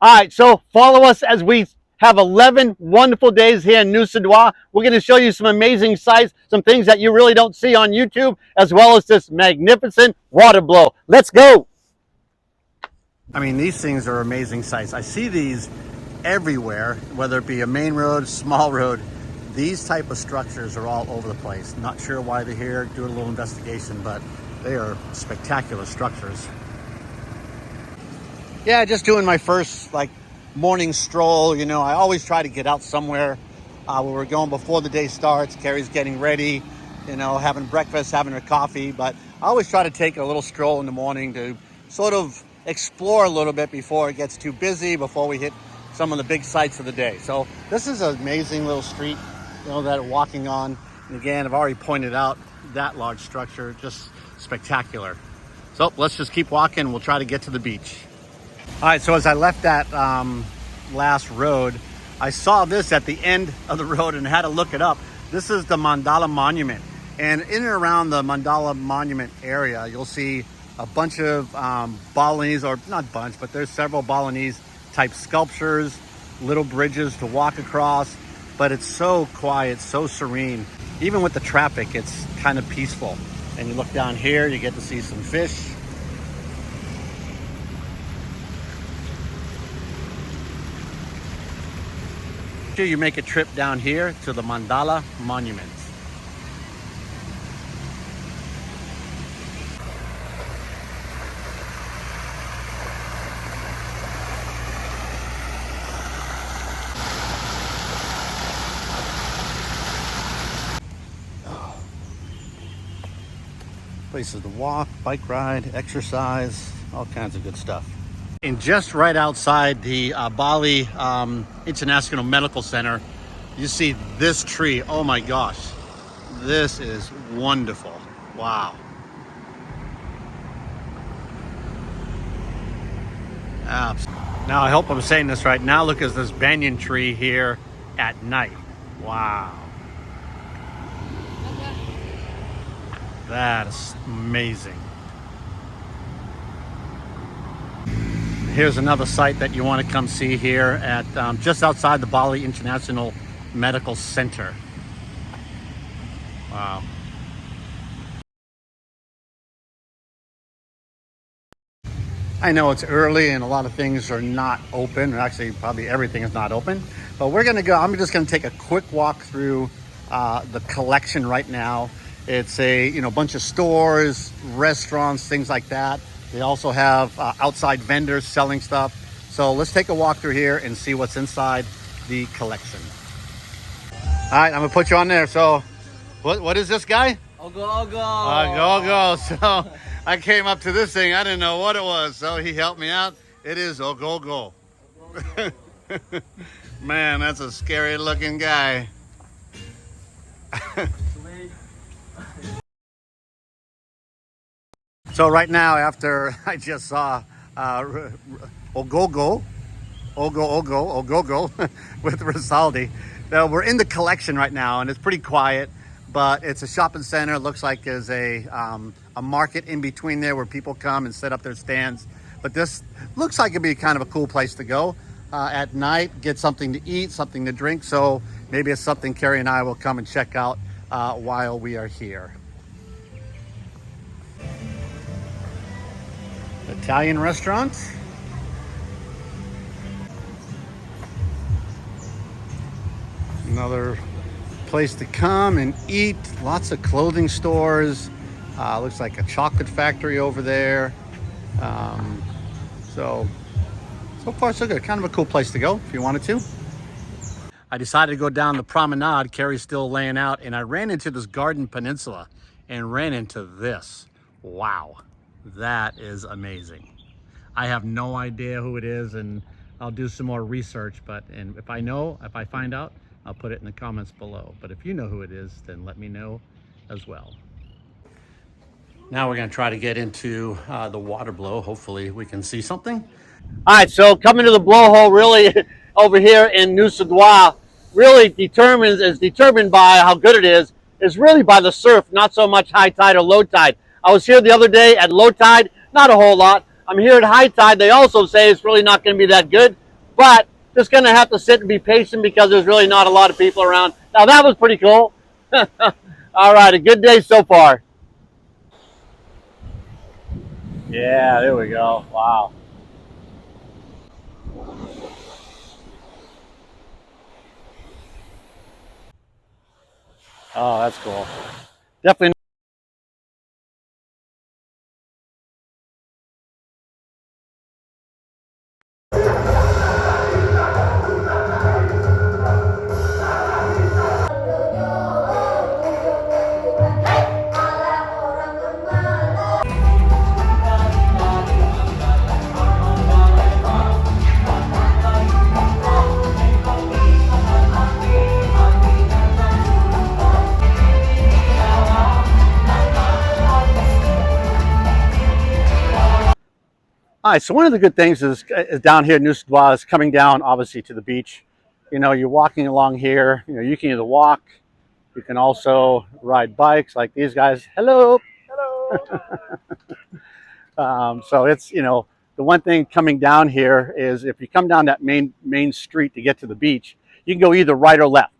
All right, so follow us as we have 11 wonderful days here in Nusa Dua. We're going to show you some amazing sights, some things that you really don't see on YouTube, as well as this magnificent water blow. Let's go. I mean, these things are amazing sights. I see these everywhere, whether it be a main road, small road. These type of structures are all over the place. Not sure why they're here, do a little investigation, but they are spectacular structures. Yeah, just doing my first morning stroll. You know, I always try to get out somewhere where we're going before the day starts. Carrie's getting ready, you know, having breakfast, having her coffee. But I always try to take a little stroll in the morning to sort of explore a little bit before it gets too busy, before we hit some of the big sights of the day. So this is an amazing little street, you know, that we're walking on. And again, I've already pointed out that large structure, just spectacular. So let's just keep walking. We'll try to get to the beach. All right, so as I left that last road, I saw this at the end of the road and had to look it up. This is the Mandala Monument. And in and around the Mandala Monument area, you'll see a bunch of Balinese, or not bunch, but there's several Balinese type sculptures, little bridges to walk across. But it's so quiet, so serene. Even with the traffic, it's kind of peaceful. And you look down here, you get to see some fish. You make a trip down here to the Mandala Monument. Places to walk, bike ride, exercise, all kinds of good stuff. And just right outside the Bali International Medical Center, you see this tree. Oh my gosh, this is wonderful. Wow. Now I hope I'm saying this right. Now look at this banyan tree here at night. Wow. That is amazing. Here's another site that you want to come see here at just outside the Bali International Medical Center. Wow. I know it's early and a lot of things are not open. Actually, probably everything is not open. But we're going to go. I'm just going to take a quick walk through the collection right now. It's a bunch of stores, restaurants, things like that. They also have outside vendors selling stuff. So let's take a walk through here and see what's inside the collection. All right, I'm gonna put you on there. So what is this guy? Ogoh-ogoh. Ogoh-ogoh. So I came up to this thing. I didn't know what it was. So he helped me out. It is Ogoh-ogoh. Man, that's a scary looking guy. So right now, after I just saw Ogogo with Rosaldi, we're in the collection right now, and it's pretty quiet, but it's a shopping center. It looks like there's a market in between there where people come and set up their stands. But this looks like it'd be kind of a cool place to go at night, get something to eat, something to drink. So maybe it's something Carrie and I will come and check out while we are here. Italian restaurant. Another place to come and eat. Lots of clothing stores. Looks like a chocolate factory over there. So far so good. Kind of a cool place to go if you wanted to. I decided to go down the promenade. Carrie's still laying out, and I ran into this garden peninsula and ran into this. Wow. That is amazing. I have no idea who it is, and I'll do some more research, and if I find out, I'll put it in the comments below. But if you know who it is, then let me know as well. Now we're going to try to get into the Waterblow. Hopefully we can see something. All right, so coming to the blowhole really over here in Nusa Dua really is determined by how good it is really by the surf, not so much high tide or low tide. I was here the other day at low tide, not a whole lot. I'm here at high tide. They also say it's really not going to be that good, but just going to have to sit and be patient because there's really not a lot of people around. Now that was pretty cool. All right, a good day so far. Yeah, there we go. Wow. Oh, that's cool. Definitely. All right, so one of the good things is down here, Nusa Dua, is coming down, obviously, to the beach. You know, you're walking along here. You know, you can either walk, you can also ride bikes like these guys. Hello. So it's, you know, the one thing coming down here is if you come down that main street to get to the beach, you can go either right or left.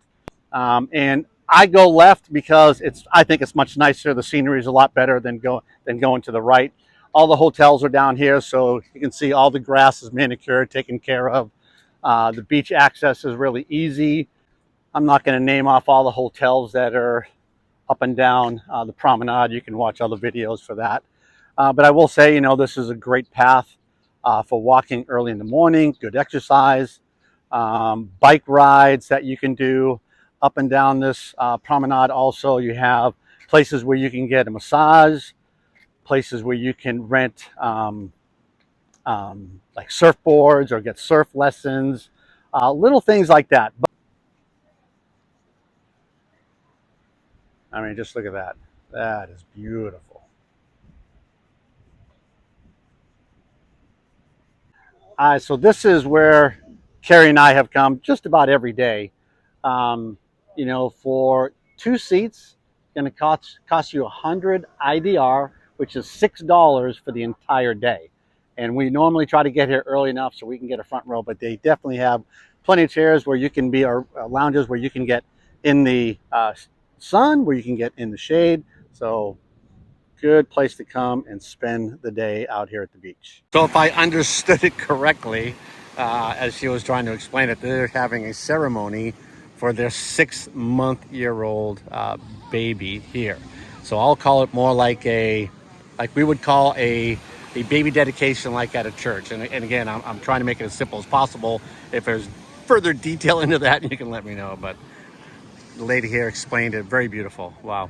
And I go left because I think it's much nicer. The scenery is a lot better than going to the right. All the hotels are down here, so you can see all the grass is manicured, taken care of. The beach access is really easy. I'm not going to name off all the hotels that are up and down the promenade. You can watch all the videos for that. But I will say, you know, this is a great path for walking early in the morning, good exercise, bike rides that you can do up and down this promenade. Also, you have places where you can get a massage, places where you can rent like surfboards or get surf lessons, little things like that. But, I mean, just look at that. That is beautiful. So this is where Carrie and I have come just about every day. You know, for 2 seats, it's going to cost you 100 IDR, which is $6 for the entire day. And we normally try to get here early enough so we can get a front row, but they definitely have plenty of chairs where you can be, or lounges where you can get in the sun, where you can get in the shade. So good place to come and spend the day out here at the beach. So if I understood it correctly, as she was trying to explain it, they're having a ceremony for their 6-month-year-old baby here. So I'll call it more like like we would call a baby dedication, like at a church. And again, I'm trying to make it as simple as possible. If there's further detail into that, you can let me know. But the lady here explained it. Very beautiful. Wow.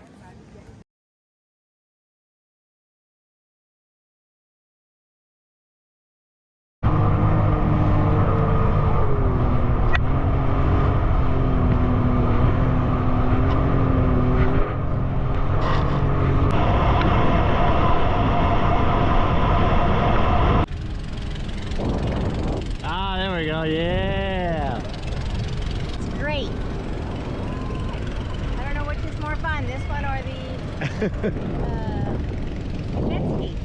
Ah, there we go. Yeah. It's great. I don't know which is more fun, this one or the jet ski.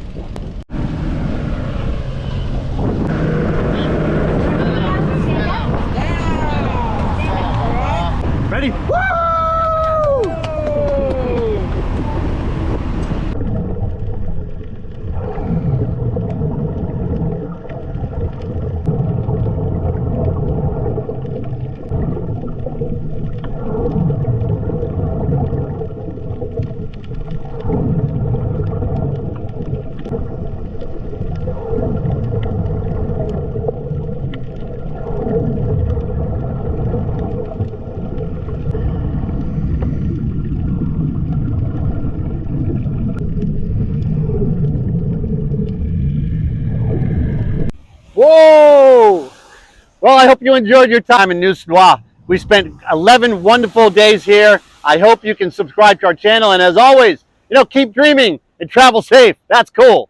Ready? Woo! Whoa! Well, I hope you enjoyed your time in Nusa Dua. We spent 11 wonderful days here. I hope you can subscribe to our channel. And as always, you know, keep dreaming and travel safe. That's cool.